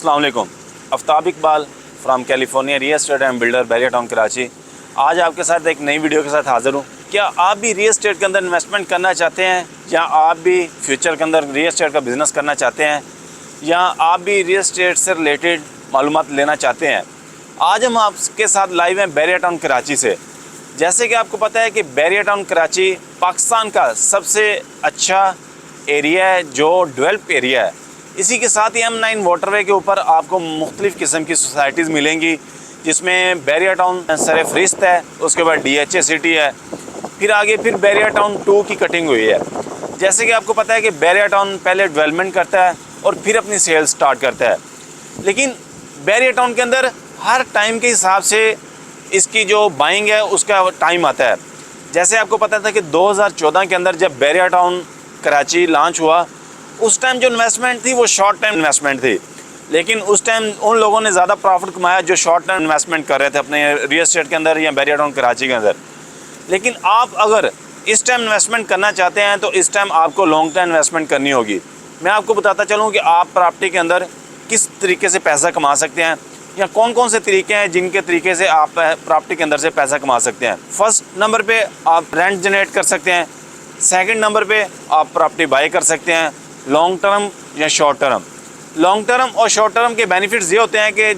अस्सलाम वालेकुम। Aftab Iqbal from California real estate and builder Bahria Town Karachi. आज आपके साथ एक नई वीडियो के साथ हाज़िर हूँ। क्या आप भी रियल एस्टेट के अंदर इन्वेस्टमेंट करना चाहते हैं, या आप भी फ्यूचर के अंदर रियल एस्टेट का बिज़नेस करना चाहते हैं, या आप भी रियल एस्टेट से रिलेटेड मालूमात लेना चाहते हैं? आज हम आपके साथ लाइव हैं बैरिया टाउन कराची से। जैसे कि आपको पता है कि बैरिया टाउन कराची पाकिस्तान का सबसे अच्छा एरिया है जो डेवलप एरिया है। इसी के साथ ही M9 वाटरवे के ऊपर आपको मुख्तलिफ़ किस्म की सोसाइटीज़ मिलेंगी, जिसमें बैरिया टाउन सरफरिस्त है, उसके बाद DHA सिटी है, फिर आगे फिर बैरिया टाउन 2 की कटिंग हुई है। जैसे कि आपको पता है कि बैरिया टाउन पहले डेवलपमेंट करता है और फिर अपनी सेल स्टार्ट करता है, लेकिन बैरिया टाउन के अंदर हर टाइम के हिसाब से इसकी जो बाइंग है उसका टाइम आता है। जैसे आपको पता था कि 2014 के अंदर जब बैरिया टाउन कराची लॉन्च हुआ, उस टाइम जो इन्वेस्टमेंट थी वो शॉर्ट टाइम इन्वेस्टमेंट थी, लेकिन उस टाइम उन लोगों ने ज़्यादा प्रॉफिट कमाया जो शॉर्ट टाइम इन्वेस्टमेंट कर रहे थे अपने रियल एस्टेट के अंदर या बैरिया टाउन कराची के अंदर। लेकिन आप अगर इस टाइम इन्वेस्टमेंट करना चाहते हैं तो इस टाइम आपको लॉन्ग टाइम इन्वेस्टमेंट करनी होगी। मैं आपको बताता चलूँ कि आप प्रॉपर्टी के अंदर किस तरीके से पैसा कमा सकते हैं, या कौन कौन से तरीके हैं जिनके तरीके से आप प्रॉपर्टी के अंदर से पैसा कमा सकते हैं। फर्स्ट नंबर पे आप रेंट जनरेट कर सकते हैं। सेकंड नंबर पे आप प्रॉपर्टी बाई कर सकते हैं, लॉन्ग टर्म या शॉर्ट टर्म। लॉन्ग टर्म और शॉर्ट टर्म के बेनिफिट्स ये होते हैं कि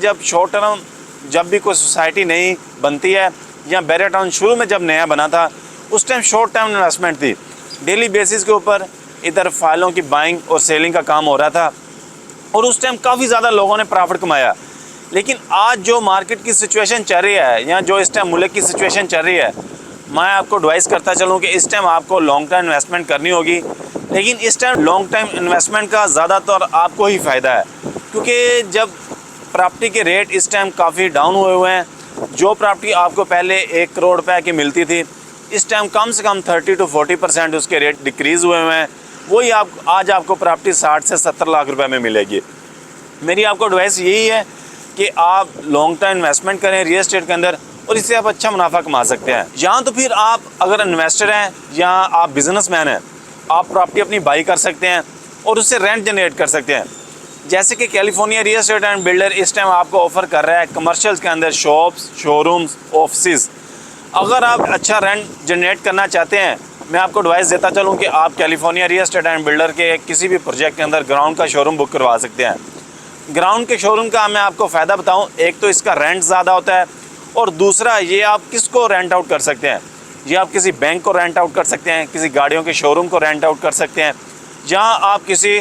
जब भी कोई सोसाइटी नई बनती है, या बैरिया टाउन शुरू में जब नया बना था उस टाइम शॉर्ट टर्म इन्वेस्टमेंट थी। डेली बेसिस के ऊपर इधर फाइलों की बाइंग और सेलिंग का काम हो रहा था और उस टाइम काफ़ी ज़्यादा लोगों ने प्रॉफिट कमाया। लेकिन आज जो मार्केट की सिचुएशन चल रही है, या जो इस टाइम मुल्क की सिचुएशन चल रही है, मैं आपको एडवाइस करता चलूँ कि इस टाइम आपको लॉन्ग टर्म इन्वेस्टमेंट करनी होगी। लेकिन इस टाइम लॉन्ग टाइम इन्वेस्टमेंट का ज़्यादातर आपको ही फ़ायदा है, क्योंकि जब प्रॉपर्टी के रेट इस टाइम काफ़ी डाउन हुए हैं। जो प्रॉपर्टी आपको पहले 1 करोड़ रुपए की मिलती थी, इस टाइम कम से कम 30 to 40% उसके रेट डिक्रीज़ हुए हैं। वही आज आपको प्रॉपर्टी 60 से 70 लाख रुपए में मिलेगी। मेरी आपको एडवाइस यही है कि आप लॉन्ग टर्म इन्वेस्टमेंट करें रियल एस्टेट के अंदर, और इससे आप अच्छा मुनाफा कमा सकते हैं। या तो फिर आप अगर इन्वेस्टर हैं या आप बिजनेसमैन हैं, आप प्रॉपर्टी अपनी बाई कर सकते हैं और उससे रेंट जनरेट कर सकते हैं। जैसे कि California real estate and builder इस टाइम आपको ऑफ़र कर रहा है कमर्शियल्स के अंदर शॉप्स, शोरूम्स, ऑफिस। अगर आप अच्छा रेंट जनरेट करना चाहते हैं, मैं आपको एडवाइस देता चलूँ कि आप California real estate and builder के किसी भी प्रोजेक्ट के अंदर ग्राउंड का शोरूम बुक करवा सकते हैं। ग्राउंड के शोरूम का मैं आपको फ़ायदा बताऊँ, एक तो इसका रेंट ज़्यादा होता है, और दूसरा ये आप किसको रेंट आउट कर सकते हैं। ये आप किसी बैंक को रेंट आउट कर सकते हैं, किसी गाड़ियों के शोरूम को रेंट आउट कर सकते हैं, जहाँ आप किसी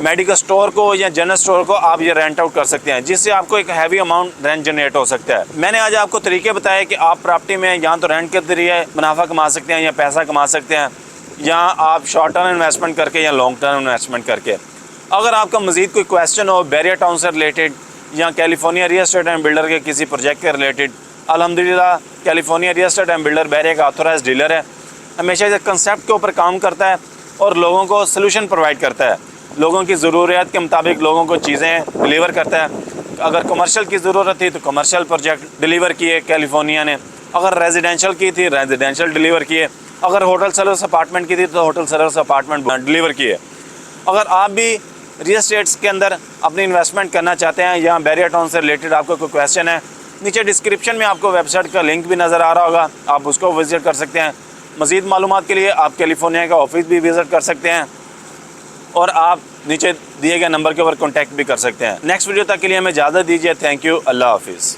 मेडिकल स्टोर को या जनरल स्टोर को आप ये रेंट आउट कर सकते हैं, जिससे आपको एक हैवी अमाउंट रेंट जनरेट हो सकता है। मैंने आज आपको तरीके बताए कि आप प्रॉपर्टी में यहाँ तो रेंट के जरिए मुनाफा कमा सकते हैं या पैसा कमा सकते हैं, या आप शॉर्ट टर्म इन्वेस्टमेंट करके या लॉन्ग टर्म इन्वेस्टमेंट करके। अगर आपका मज़ीद कोई क्वेश्चन हो बैरिया टाउन से रिलेटेड या California real estate and builder के किसी प्रोजेक्ट के रिलेटेड, अल्हम्दुलिल्लाह California real estate and builder Bahria का ऑथराइज्ड डीलर है। हमेशा इस कंसेप्ट के ऊपर काम करता है और लोगों को सलूशन प्रोवाइड करता है, लोगों की ज़रूरियात के मुताबिक लोगों को चीज़ें डिलीवर करता है। अगर कमर्शियल की ज़रूरत थी तो कमर्शियल प्रोजेक्ट डिलीवर किए कैलिफोर्निया ने, अगर रेजिडेंशियल की थी रेजिडेंशियल डिलीवर किए, अगर होटल सर्विस अपार्टमेंट की थी तो होटल सर्विस अपार्टमेंट डिलीवर किए। अगर आप भी रियल एस्टेट्स के अंदर अपनी इन्वेस्टमेंट करना चाहते हैं या बैरिया टाउन से रिलेटेड आपको कोई क्वेश्चन है, नीचे डिस्क्रिप्शन में आपको वेबसाइट का लिंक भी नज़र आ रहा होगा, आप उसको विज़िट कर सकते हैं। मज़ीद मालूमात के लिए आप कैलिफोर्निया का ऑफिस भी विज़िट कर सकते हैं, और आप नीचे दिए गए नंबर के ऊपर कॉन्टैक्ट भी कर सकते हैं। नेक्स्ट वीडियो तक के लिए हमें इजाज़त दीजिए। Thank you. अल्लाह हाफिज़।